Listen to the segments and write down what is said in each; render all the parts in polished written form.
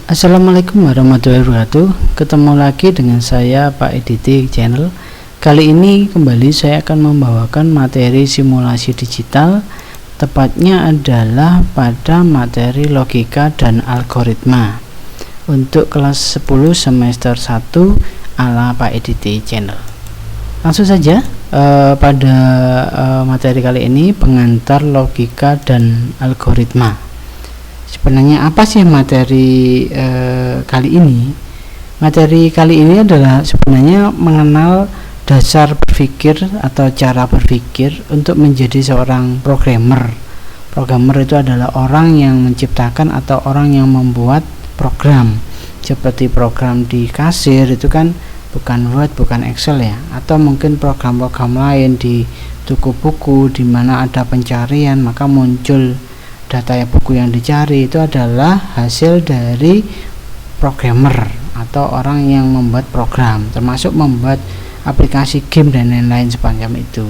Assalamualaikum warahmatullahi wabarakatuh. Ketemu lagi dengan saya Pak Editi Channel. Kali ini kembali saya akan membawakan materi simulasi digital. Tepatnya adalah pada materi logika dan algoritma untuk kelas 10 semester 1 ala Pak Editi Channel. Langsung saja pada materi kali ini, pengantar logika dan algoritma. Sebenarnya apa sih materi kali ini? Materi kali ini adalah sebenarnya mengenal dasar berpikir atau cara berpikir untuk menjadi seorang programmer. Programmer itu adalah orang yang menciptakan atau orang yang membuat program. Seperti program di kasir itu kan bukan Word, bukan Excel ya, atau mungkin program-program lain di toko buku di mana ada pencarian maka muncul data buku yang dicari. Itu adalah hasil dari programmer atau orang yang membuat program, termasuk membuat aplikasi game dan lain-lain semacam itu.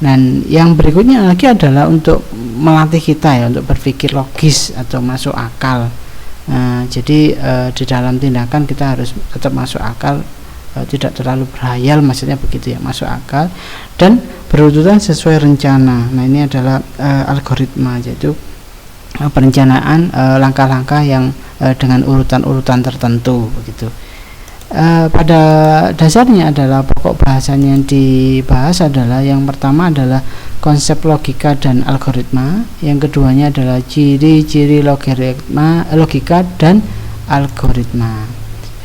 Dan yang berikutnya lagi adalah untuk melatih kita ya untuk berpikir logis atau masuk akal. Jadi di dalam tindakan kita harus tetap masuk akal, tidak terlalu berhayal, maksudnya begitu ya, masuk akal dan berurutan sesuai rencana. Nah, ini adalah algoritma, yaitu perencanaan langkah-langkah yang dengan urutan-urutan tertentu begitu. Pada dasarnya adalah pokok bahasan yang dibahas adalah yang pertama adalah konsep logika dan algoritma, yang keduanya adalah ciri-ciri logika dan algoritma.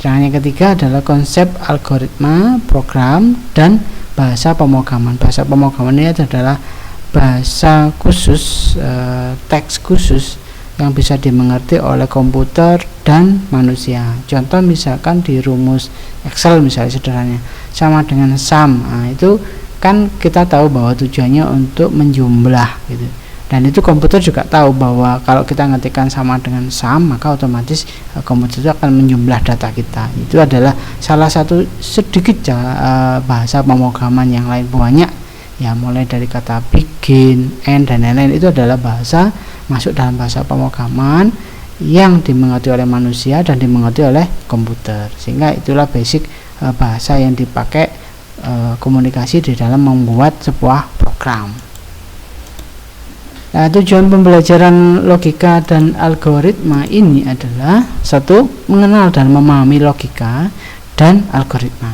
Sedangkan yang ketiga adalah konsep algoritma, program, dan bahasa pemrograman. Bahasa pemrograman ini adalah bahasa khusus, teks khusus yang bisa dimengerti oleh komputer dan manusia. Contoh misalkan di rumus Excel misalnya sederhananya sama dengan sum. Nah, itu kan kita tahu bahwa tujuannya untuk menjumlah gitu. Dan itu komputer juga tahu bahwa kalau kita ngetikkan sama dengan sum, maka otomatis komputer itu akan menjumlah data kita. Itu adalah salah satu sedikit bahasa pemrograman. Yang lain banyak ya, mulai dari kata begin, end, dan lain-lain. Itu adalah bahasa masuk dalam bahasa pemrograman yang dimengerti oleh manusia dan dimengerti oleh komputer, sehingga itulah basic bahasa yang dipakai komunikasi di dalam membuat sebuah program. Nah, tujuan pembelajaran logika dan algoritma ini adalah satu, mengenal dan memahami logika dan algoritma.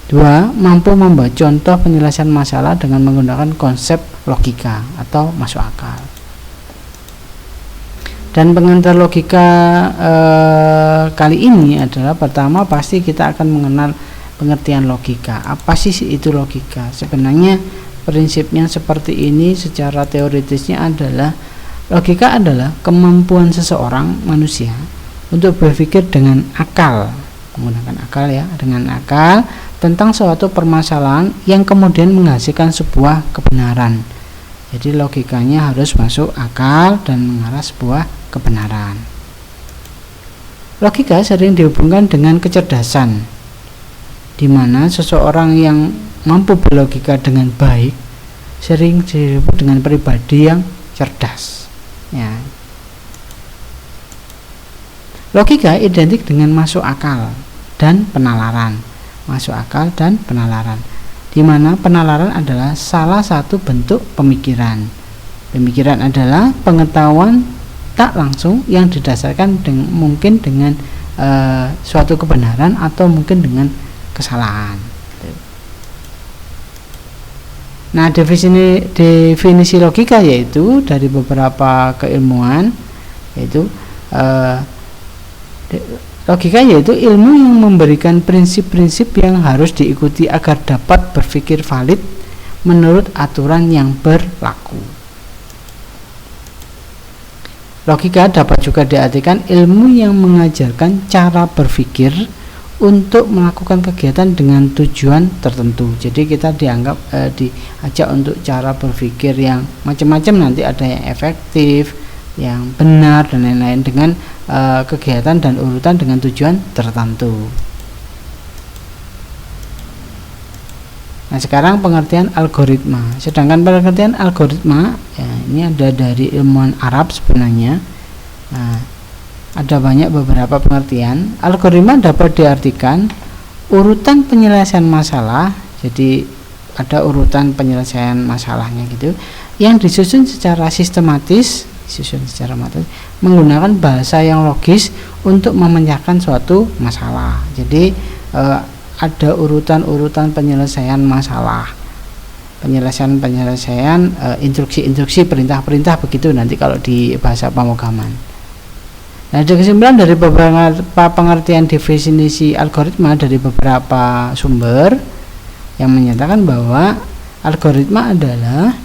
Dua, mampu membuat contoh penyelesaian masalah dengan menggunakan konsep logika atau masuk akal. Dan pengantar logika kali ini adalah pertama, pasti kita akan mengenal pengertian logika. Apa sih itu logika? Sebenarnya prinsipnya seperti ini. Secara teoritisnya adalah logika adalah kemampuan seseorang manusia untuk berpikir dengan akal, menggunakan akal ya, dengan akal tentang suatu permasalahan yang kemudian menghasilkan sebuah kebenaran. Jadi logikanya harus masuk akal dan mengarah sebuah kebenaran. Logika sering dihubungkan dengan kecerdasan, di mana seseorang yang mampu berlogika dengan baik sering disebut dengan pribadi yang cerdas ya. Logika identik dengan masuk akal dan penalaran. Masuk akal dan penalaran, di mana penalaran adalah salah satu bentuk pemikiran. Pemikiran adalah pengetahuan tak langsung yang didasarkan mungkin dengan suatu kebenaran atau mungkin dengan kesalahan. Nah, definisi logika yaitu dari beberapa keilmuan, yaitu logika yaitu ilmu yang memberikan prinsip-prinsip yang harus diikuti agar dapat berpikir valid menurut aturan yang berlaku. Logika dapat juga diartikan ilmu yang mengajarkan cara berpikir untuk melakukan kegiatan dengan tujuan tertentu. Jadi kita diajak untuk cara berpikir yang macam-macam, nanti ada yang efektif, yang benar, dan lain-lain dengan kegiatan dan urutan dengan tujuan tertentu. Nah, sekarang pengertian algoritma. Sedangkan pengertian algoritma ya, ini ada dari ilmuwan Arab sebenarnya. Nah, ada beberapa pengertian. Algoritma dapat diartikan urutan penyelesaian masalah, jadi ada urutan penyelesaian masalahnya gitu, yang disusun secara sistematis menggunakan bahasa yang logis untuk memecahkan suatu masalah. Jadi ada urutan-urutan penyelesaian masalah, penyelesaian instruksi-instruksi, perintah-perintah begitu nanti kalau di bahasa pemrograman. Nah, ada kesimpulan dari beberapa pengertian definisi algoritma dari beberapa sumber yang menyatakan bahwa algoritma adalah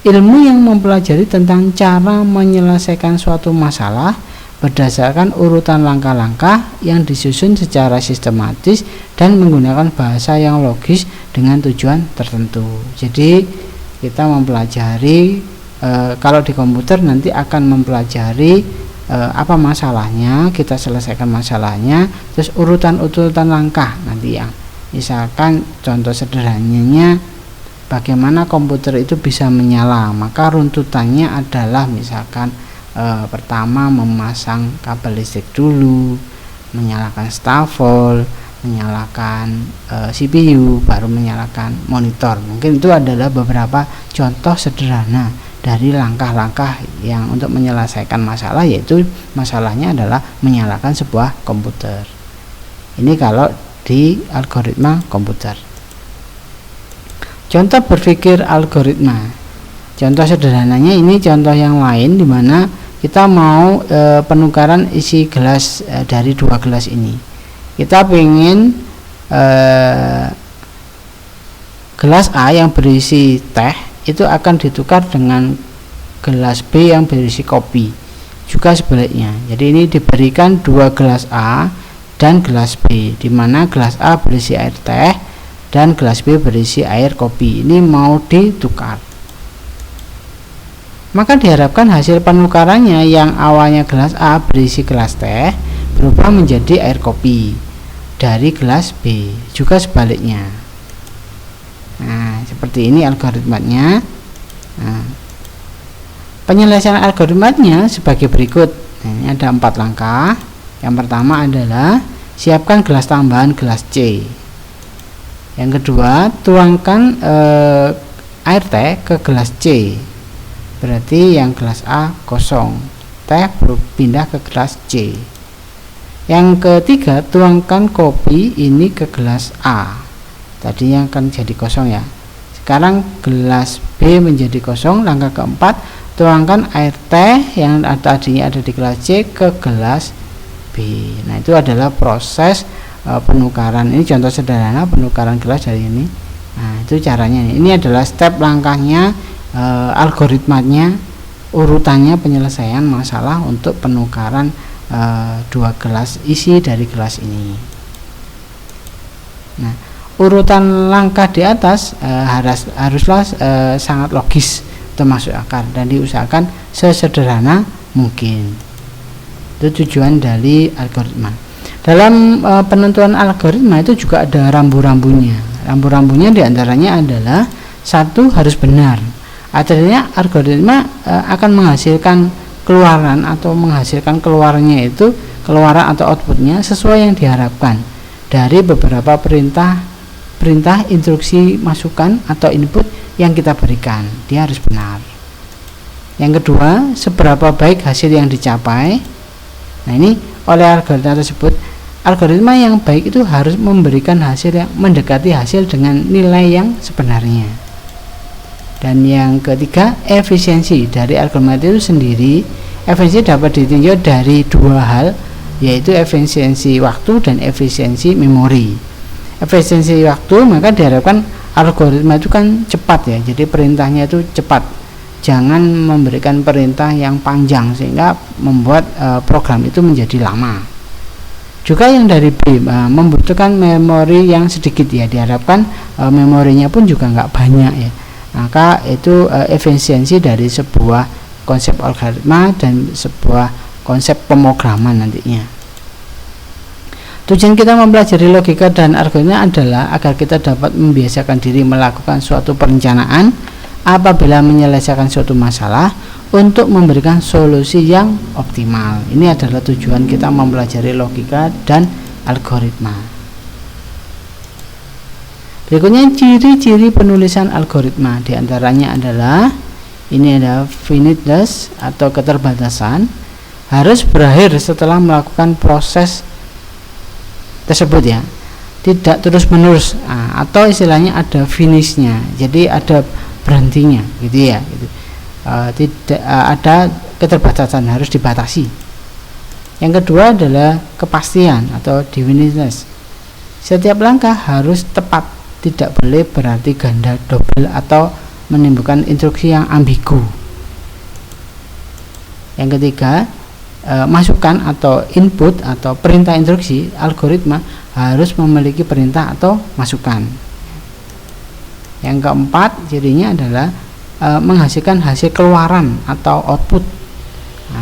ilmu yang mempelajari tentang cara menyelesaikan suatu masalah berdasarkan urutan langkah-langkah yang disusun secara sistematis dan menggunakan bahasa yang logis dengan tujuan tertentu. Jadi kita mempelajari kalau di komputer nanti akan mempelajari apa masalahnya, kita selesaikan masalahnya, terus urutan-urutan langkah nanti yang misalkan contoh sederhananya bagaimana komputer itu bisa menyala, maka runtutannya adalah misalkan pertama memasang kabel listrik dulu, menyalakan stafol, menyalakan CPU, baru menyalakan monitor. Mungkin itu adalah beberapa contoh sederhana dari langkah-langkah yang untuk menyelesaikan masalah, yaitu masalahnya adalah menyalakan sebuah komputer. Ini kalau di algoritma komputer. Contoh berpikir algoritma. Contoh sederhananya ini contoh yang lain di mana kita mau penukaran isi gelas dari dua gelas ini. Kita ingin gelas A yang berisi teh itu akan ditukar dengan gelas B yang berisi kopi. Juga sebaliknya. Jadi ini diberikan dua gelas A dan gelas B, di mana gelas A berisi air teh dan gelas B berisi air kopi. Ini mau ditukar. Maka diharapkan hasil penukarannya yang awalnya gelas A berisi gelas teh berubah menjadi air kopi dari gelas B, juga sebaliknya. Nah, seperti ini algoritmanya. Nah, penyelesaian algoritmanya sebagai berikut. Nah, ini ada 4 langkah. Yang pertama adalah siapkan gelas tambahan gelas C. Yang kedua, tuangkan air teh ke gelas C. Berarti yang gelas A kosong, teh berpindah ke gelas C. Yang ketiga, tuangkan kopi ini ke gelas A. Tadinya akan jadi kosong ya. Sekarang gelas B menjadi kosong. Langkah keempat, tuangkan air teh yang tadinya ada di gelas C ke gelas B. Nah, itu adalah proses penukaran. Ini contoh sederhana penukaran gelas dari ini. Nah, itu caranya. Ini adalah step langkahnya, algoritmanya, urutannya penyelesaian masalah untuk penukaran dua gelas isi dari gelas ini. Nah, urutan langkah di atas haruslah sangat logis, termasuk akar, dan diusahakan sesederhana mungkin. Itu tujuan dari algoritma. Dalam penentuan algoritma itu juga ada rambu-rambunya. Rambu-rambunya diantaranya adalah satu, harus benar. Artinya algoritma akan menghasilkan keluaran atau menghasilkan keluarannya itu keluaran atau outputnya sesuai yang diharapkan dari beberapa perintah, instruksi, masukan atau input yang kita berikan. Dia harus benar. Yang kedua, seberapa baik hasil yang dicapai. Nah, ini oleh algoritma tersebut, algoritma yang baik itu harus memberikan hasil yang mendekati hasil dengan nilai yang sebenarnya. Dan yang ketiga, efisiensi dari algoritma itu sendiri. Efisiensi dapat ditinjau dari dua hal, yaitu efisiensi waktu dan efisiensi memori. Efisiensi waktu, maka diharapkan algoritma itu kan cepat ya, jadi perintahnya itu cepat, jangan memberikan perintah yang panjang sehingga membuat program itu menjadi lama. Juga yang dari B, membutuhkan memori yang sedikit ya, diharapkan memorinya pun juga nggak banyak ya, maka itu efisiensi dari sebuah konsep algoritma dan sebuah konsep pemrograman nantinya. Tujuan kita mempelajari logika dan algoritma adalah agar kita dapat membiasakan diri melakukan suatu perencanaan apabila menyelesaikan suatu masalah untuk memberikan solusi yang optimal. Ini adalah tujuan kita mempelajari logika dan algoritma. Berikutnya ciri-ciri penulisan algoritma. Di antaranya adalah ini ada finiteness atau keterbatasan, harus berakhir setelah melakukan proses tersebut ya, tidak terus menerus, atau istilahnya ada finishnya, jadi ada berhentinya gitu ya gitu. Tidak ada keterbatasan, harus dibatasi. Yang kedua adalah kepastian atau definiteness. Setiap langkah harus tepat, tidak boleh berarti ganda, double, atau menimbulkan instruksi yang ambigu. Yang ketiga, masukan atau input atau perintah instruksi algoritma harus memiliki perintah atau masukan. Yang keempat, cirinya adalah menghasilkan hasil keluaran atau output.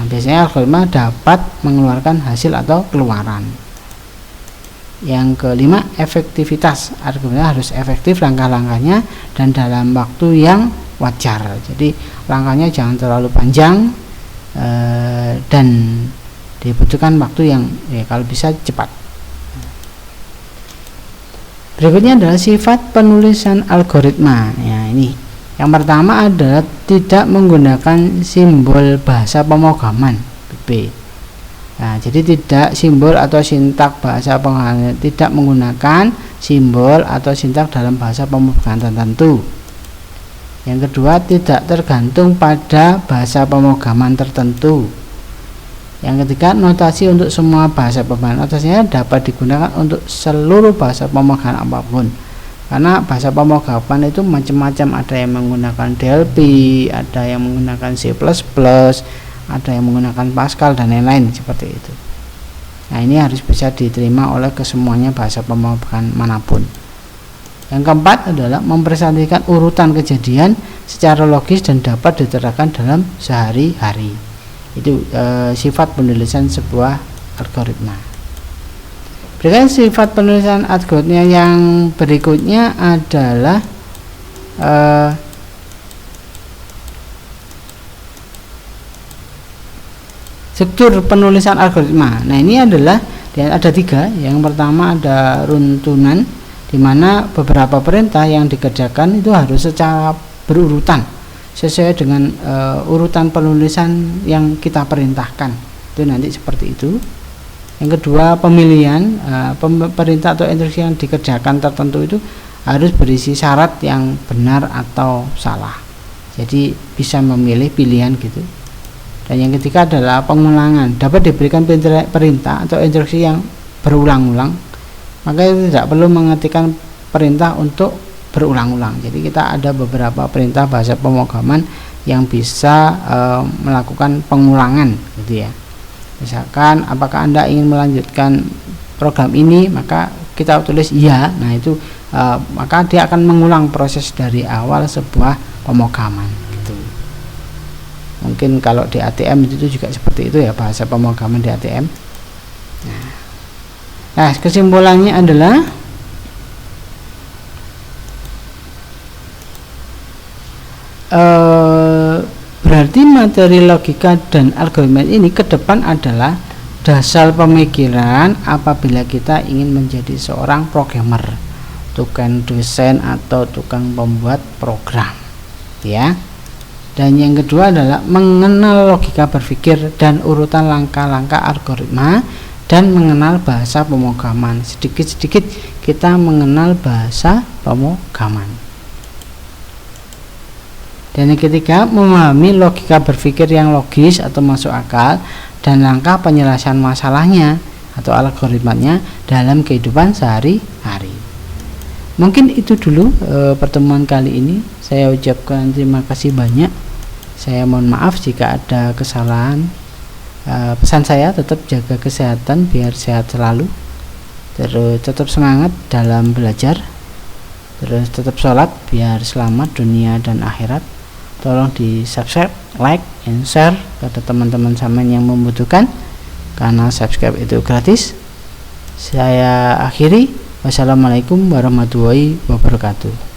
Biasanya algoritma dapat mengeluarkan hasil atau keluaran. Yang kelima, efektivitas. Algoritma harus efektif langkah-langkahnya dan dalam waktu yang wajar. Jadi langkahnya jangan terlalu panjang dan dibutuhkan waktu yang kalau bisa cepat. Berikutnya adalah sifat penulisan algoritma. Ya, ini yang pertama adalah tidak menggunakan simbol bahasa pemrograman (B). Nah, jadi tidak simbol atau sintak bahasa pemrograman, tidak menggunakan simbol atau sintak dalam bahasa pemrograman tertentu. Yang kedua, tidak tergantung pada bahasa pemrograman tertentu. Yang ketiga, notasi untuk semua bahasa pemrograman. Notasinya dapat digunakan untuk seluruh bahasa pemrograman apapun. Karena bahasa pemrograman itu macam-macam, ada yang menggunakan DLP, ada yang menggunakan C++, ada yang menggunakan Pascal dan lain-lain seperti itu. Nah, ini harus bisa diterima oleh kesemuanya bahasa pemrograman manapun. Yang keempat adalah mempresentasikan urutan kejadian secara logis dan dapat diterapkan dalam sehari-hari. Itu sifat penulisan sebuah algoritma. Berikutnya sifat penulisan algoritma yang berikutnya adalah struktur penulisan algoritma. Nah, ini adalah ada tiga. Yang pertama ada runtunan, di mana beberapa perintah yang dikerjakan itu harus secara berurutan sesuai dengan urutan penulisan yang kita perintahkan. Itu nanti seperti itu. Yang kedua, pemilihan perintah atau instruksi yang dikerjakan tertentu itu harus berisi syarat yang benar atau salah. Jadi bisa memilih pilihan gitu. Dan yang ketiga adalah pengulangan. Dapat diberikan perintah atau instruksi yang berulang-ulang, maka tidak perlu mengetikkan perintah untuk berulang-ulang. Jadi kita ada beberapa perintah bahasa pemrograman yang bisa melakukan pengulangan gitu ya. Misalkan, apakah Anda ingin melanjutkan program ini, maka kita tulis iya. Nah, itu maka dia akan mengulang proses dari awal sebuah pemrograman gitu. Mungkin kalau di ATM itu juga seperti itu ya, bahasa pemrograman di ATM. Nah, kesimpulannya adalah berarti materi logika dan algoritma ini ke depan adalah dasar pemikiran apabila kita ingin menjadi seorang programmer, tukang desain atau tukang pembuat program ya. Dan yang kedua adalah mengenal logika berpikir dan urutan langkah-langkah algoritma dan mengenal bahasa pemrograman. Sedikit-sedikit kita mengenal bahasa pemrograman. Dan yang ketiga, memahami logika berpikir yang logis atau masuk akal dan langkah penyelesaian masalahnya atau algoritmanya dalam kehidupan sehari-hari. Mungkin itu dulu pertemuan kali ini. Saya ucapkan terima kasih banyak. Saya mohon maaf jika ada kesalahan. Pesan saya tetap jaga kesehatan biar sehat selalu. Terus tetap semangat dalam belajar. Terus tetap sholat biar selamat dunia dan akhirat. Tolong di subscribe, like, and share pada teman-teman sama yang membutuhkan, karena subscribe itu gratis. Saya akhiri. Wassalamualaikum warahmatullahi wabarakatuh.